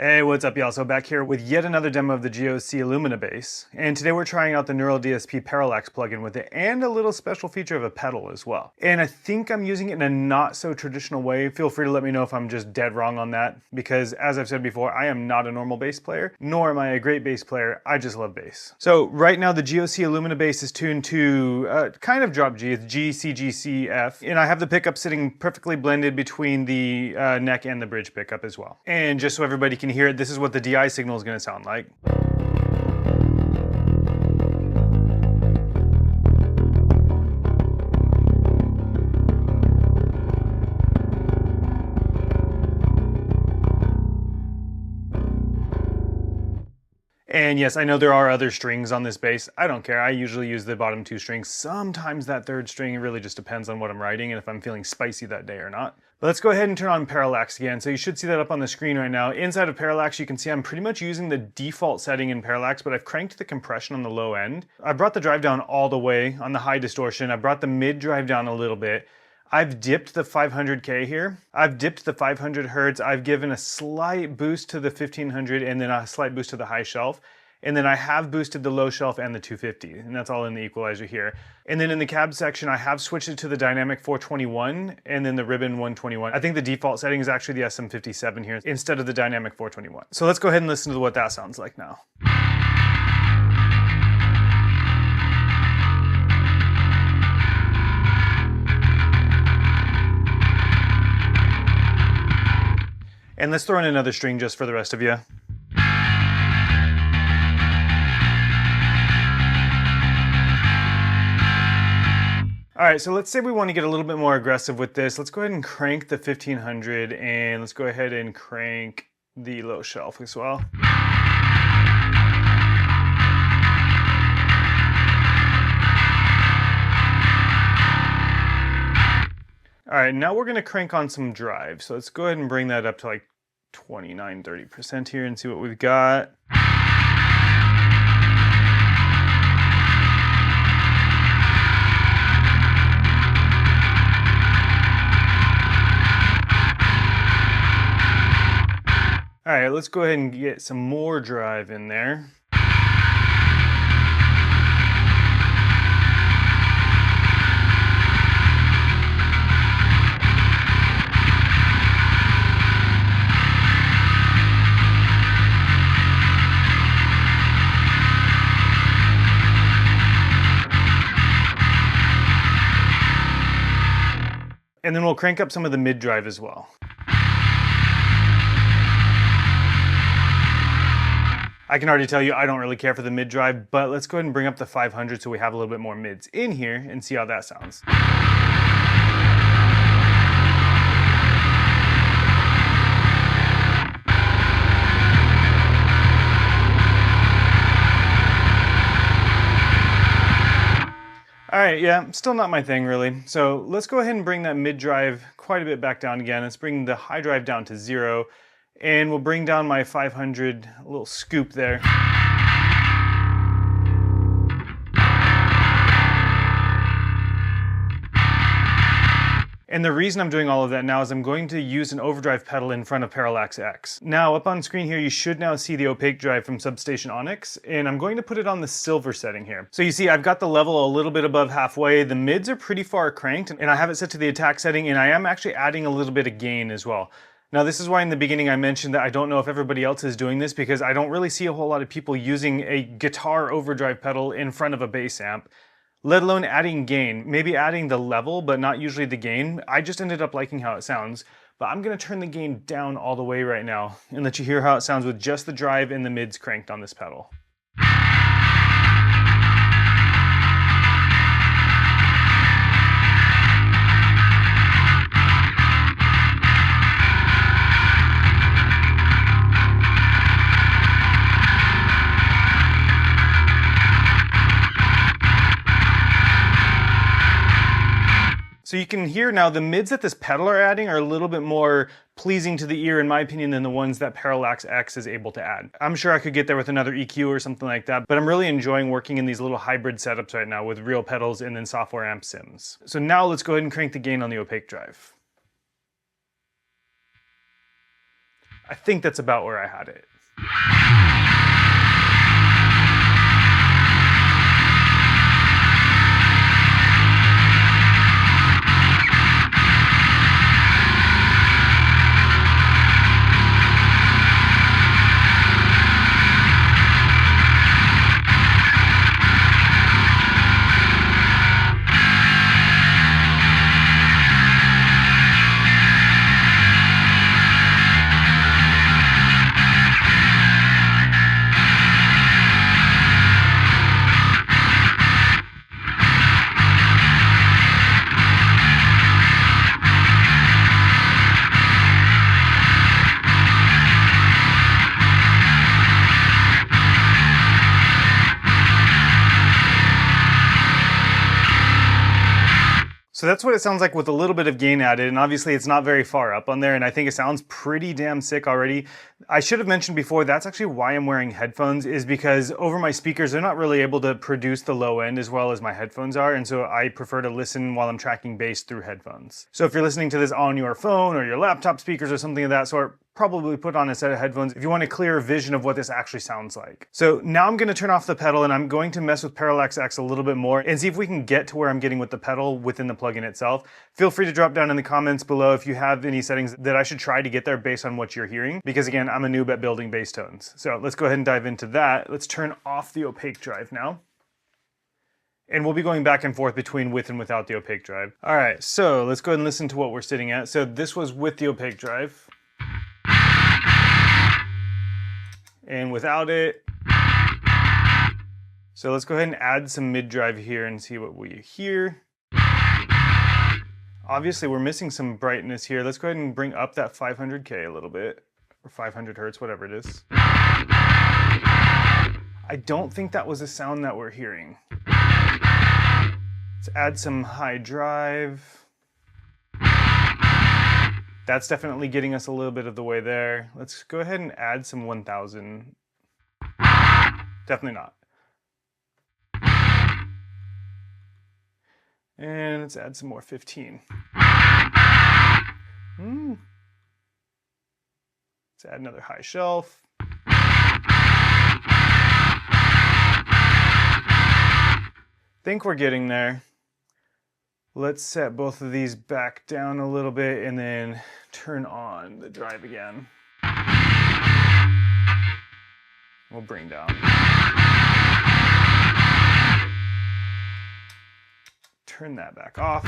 Hey, what's up y'all? So back here with yet another demo of the GOC Illumina bass. And today we're trying out the Neural DSP Parallax plugin with it and a little special feature of a pedal as well. And I think I'm using it in a not so traditional way. Feel free to let me know if I'm just dead wrong on that, because as I've said before, I am not a normal bass player, nor am I a great bass player. I just love bass. So right now the GOC Illumina bass is tuned to kind of drop G. It's G, C, G, C, F. And I have the pickup sitting perfectly blended between the neck and the bridge pickup as well. And just so everybody can hear it, this is what the DI signal is going to sound like. And yes, I know there are other strings on this bass. I don't care. I usually use the bottom two strings. Sometimes that third string, it really just depends on what I'm writing and if I'm feeling spicy that day or not. But let's go ahead and turn on Parallax again. So you should see that up on the screen right now. Inside of Parallax, you can see I'm pretty much using the default setting in Parallax, but I've cranked the compression on the low end. I brought the drive down all the way on the high distortion. I brought the mid drive down a little bit. I've dipped the 500K here. I've dipped the 500 Hertz. I've given a slight boost to the 1500 and then a slight boost to the high shelf. And then I have boosted the low shelf and the 250, and that's all in the equalizer here. And then in the cab section, I have switched it to the dynamic 421 and then the ribbon 121. I think the default setting is actually the SM57 here instead of the dynamic 421. So let's go ahead and listen to what that sounds like now. And let's throw in another string just for the rest of you. All right, so let's say we want to get a little bit more aggressive with this. Let's go ahead and crank the 1500 and let's go ahead and crank the low shelf as well. All right, now we're gonna crank on some drive. So let's go ahead and bring that up to like 29, 30% here and see what we've got. All right, let's go ahead and get some more drive in there. And then we'll crank up some of the mid drive as well. I can already tell you I don't really care for the mid drive, but let's go ahead and bring up the 500 so we have a little bit more mids in here and see how that sounds. All right, yeah, still not my thing really. So let's go ahead and bring that mid drive quite a bit back down again. Let's bring the high drive down to 0. And we'll bring down my 500, a little scoop there. And the reason I'm doing all of that now is I'm going to use an overdrive pedal in front of Parallax X. Now up on screen here, you should now see the Opaque Drive from Substation Onyx, and I'm going to put it on the silver setting here. So you see I've got the level a little bit above halfway, the mids are pretty far cranked, and I have it set to the attack setting, and I am actually adding a little bit of gain as well. Now this is why in the beginning I mentioned that I don't know if everybody else is doing this, because I don't really see a whole lot of people using a guitar overdrive pedal in front of a bass amp, let alone adding gain. Maybe adding the level, but not usually the gain. I just ended up liking how it sounds, but I'm gonna turn the gain down all the way right now and let you hear how it sounds with just the drive and the mids cranked on this pedal. So you can hear now the mids that this pedal are adding are a little bit more pleasing to the ear, in my opinion, than the ones that Parallax X is able to add. I'm sure I could get there with another EQ or something like that, but I'm really enjoying working in these little hybrid setups right now with real pedals and then software amp sims. So now let's go ahead and crank the gain on the Opaque Drive. I think that's about where I had it. So that's what it sounds like with a little bit of gain added, and obviously it's not very far up on there, and I think it sounds pretty damn sick already. I should have mentioned before, that's actually why I'm wearing headphones, is because over my speakers, they're not really able to produce the low end as well as my headphones are, and so I prefer to listen while I'm tracking bass through headphones. So if you're listening to this on your phone or your laptop speakers or something of that sort, probably put on a set of headphones if you want a clearer vision of what this actually sounds like. So now I'm gonna turn off the pedal and I'm going to mess with Parallax X a little bit more and see if we can get to where I'm getting with the pedal within the plugin itself. Feel free to drop down in the comments below if you have any settings that I should try to get there based on what you're hearing, because again, I'm a noob at building bass tones. So let's go ahead and dive into that. Let's turn off the opaque drive now. And we'll be going back and forth between with and without the opaque drive. All right, so let's go ahead and listen to what we're sitting at. So this was with the opaque drive. And without it. So let's go ahead and add some mid drive here and see what we hear. Obviously we're missing some brightness here. Let's go ahead and bring up that 500K a little bit, or 500 Hertz, whatever it is. I don't think that was a sound that we're hearing. Let's add some high drive. That's definitely getting us a little bit of the way there. Let's go ahead and add some 1000. Definitely not. And let's add some more 15. Let's add another high shelf. Think we're getting there. Let's set both of these back down a little bit and then turn on the drive again. We'll bring down. Turn that back off.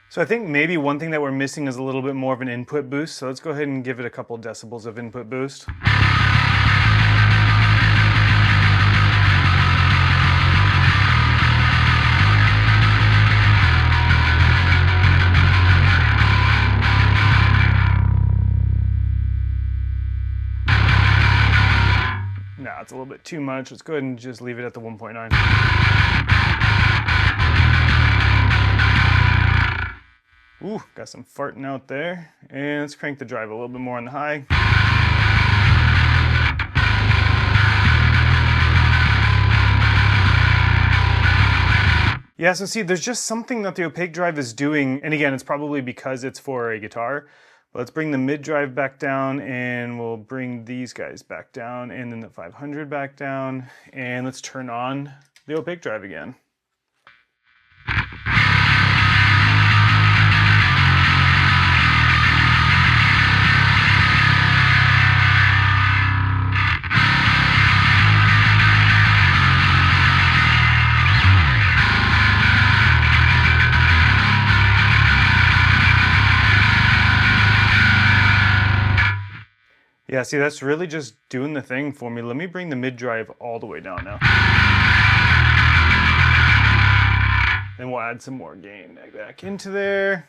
So I think maybe one thing that we're missing is a little bit more of an input boost. So let's go ahead and give it a couple decibels of input boost. Nah, it's a little bit too much. Let's go ahead and just leave it at the 1.9. Ooh, got some farting out there. And let's crank the drive a little bit more on the high. Yeah, so see, there's just something that the opaque drive is doing. And again, it's probably because it's for a guitar. But let's bring the mid drive back down and we'll bring these guys back down and then the 500 back down. And let's turn on the opaque drive again. Yeah, see, that's really just doing the thing for me. Let me bring the mid drive all the way down now. Then we'll add some more gain back into there.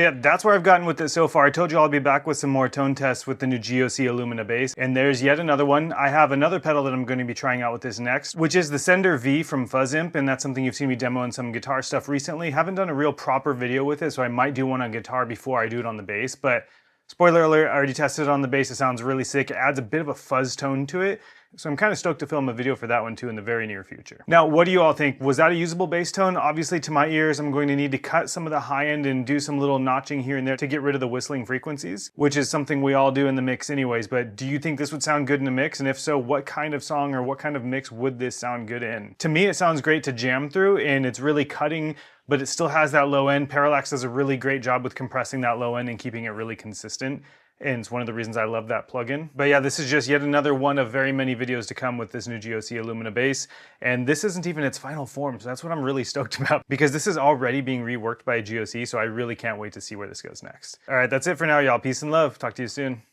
So yeah, that's where I've gotten with it so far. I told you I'll be back with some more tone tests with the new GOC Illumina bass, and there's yet another one. I have another pedal that I'm going to be trying out with this next, which is the Sender V from Fuzzimp, and that's something you've seen me demo in some guitar stuff recently. Haven't done a real proper video with it, so I might do one on guitar before I do it on the bass, but spoiler alert, I already tested it on the bass. It sounds really sick. It adds a bit of a fuzz tone to it. So I'm kind of stoked to film a video for that one too in the very near future. Now, what do you all think? Was that a usable bass tone? Obviously to my ears, I'm going to need to cut some of the high end and do some little notching here and there to get rid of the whistling frequencies, which is something we all do in the mix anyways. But do you think this would sound good in a mix? And if so, what kind of song or what kind of mix would this sound good in? To me, it sounds great to jam through, and it's really cutting, but it still has that low end. Parallax does a really great job with compressing that low end and keeping it really consistent. And it's one of the reasons I love that plugin. But yeah, this is just yet another one of very many videos to come with this new GOC Illumina bass. And this isn't even its final form, so that's what I'm really stoked about, because this is already being reworked by GOC, so I really can't wait to see where this goes next. All right, that's it for now, y'all. Peace and love. Talk to you soon.